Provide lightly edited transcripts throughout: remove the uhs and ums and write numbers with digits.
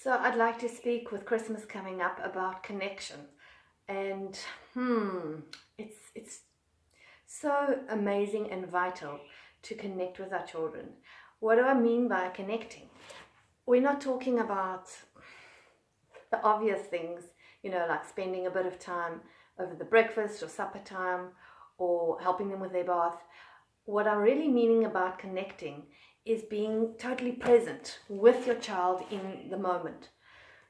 So I'd like to speak with Christmas coming up about connection. And it's so amazing and vital to connect with our children. What do I mean by connecting? We're not talking about the obvious things, like spending a bit of time over the breakfast or supper time or helping them with their bath. What I'm really meaning about connecting is being totally present with your child in the moment.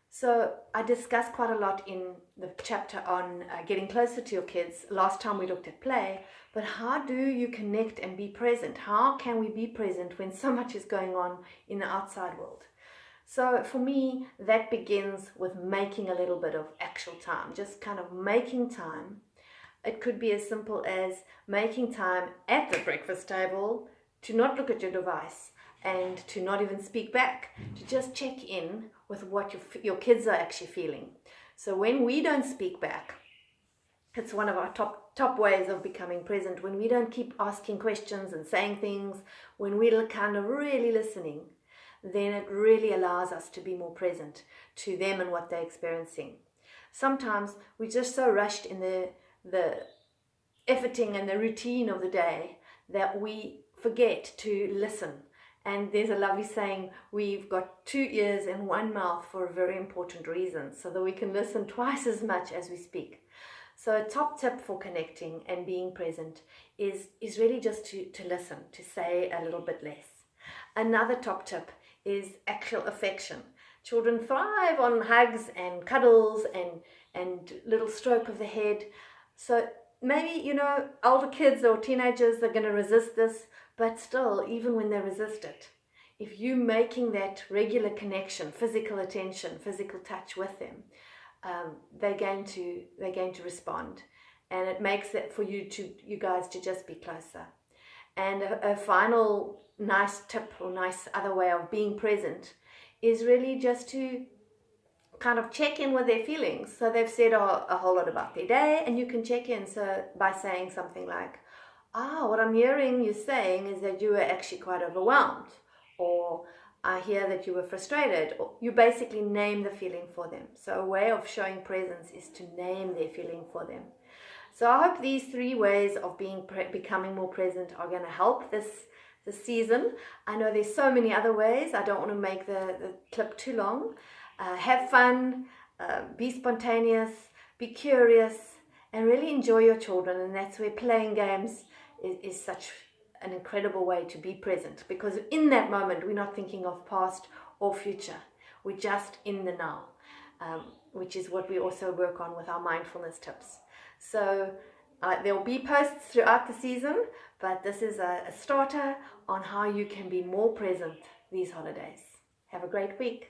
So I discussed quite a lot in the chapter on getting closer to your kids. Last time we looked at play, but how do you connect and be present? How can we be present when so much is going on in the outside world? So for me, that begins with making a little bit of actual time, just kind of making time. It could be as simple as making time at the breakfast table to not look at your device and to not even speak back, to just check in with what your kids are actually feeling. So when we don't speak back, it's one of our top ways of becoming present. When we don't keep asking questions and saying things, when we're kind of really listening, then it really allows us to be more present to them and what they're experiencing. Sometimes we're just so rushed in the efforting and the routine of the day that we forget to listen. And there's a lovely saying, we've got 2 ears and 1 mouth for a very important reason, so that we can listen twice as much as we speak. So a top tip for connecting and being present is really just to listen, to say a little bit less. Another top tip is actual affection. Children thrive on hugs and cuddles and little stroke of the head. So maybe, older kids or teenagers are going to resist this, but still, even when they resist it, if you're making that regular connection, physical attention, physical touch with them, they're going to respond, and it makes it for you guys to just be closer. And a final nice tip or nice other way of being present is really just to kind of check in with their feelings. So they've said a whole lot about their day, and you can check in by saying something like, what I'm hearing you saying is that you were actually quite overwhelmed, or I hear that you were frustrated, or you basically name the feeling for them. So a way of showing presence is to name their feeling for them. So I hope these 3 ways of becoming more present are going to help this season. I know there's so many other ways. I don't want to make the clip too long. Have fun, be spontaneous, be curious, and really enjoy your children. And that's where playing games is such an incredible way to be present, because in that moment we're not thinking of past or future. We're just in the now, which is what we also work on with our mindfulness tips. So there will be posts throughout the season, but this is a starter on how you can be more present these holidays. Have a great week.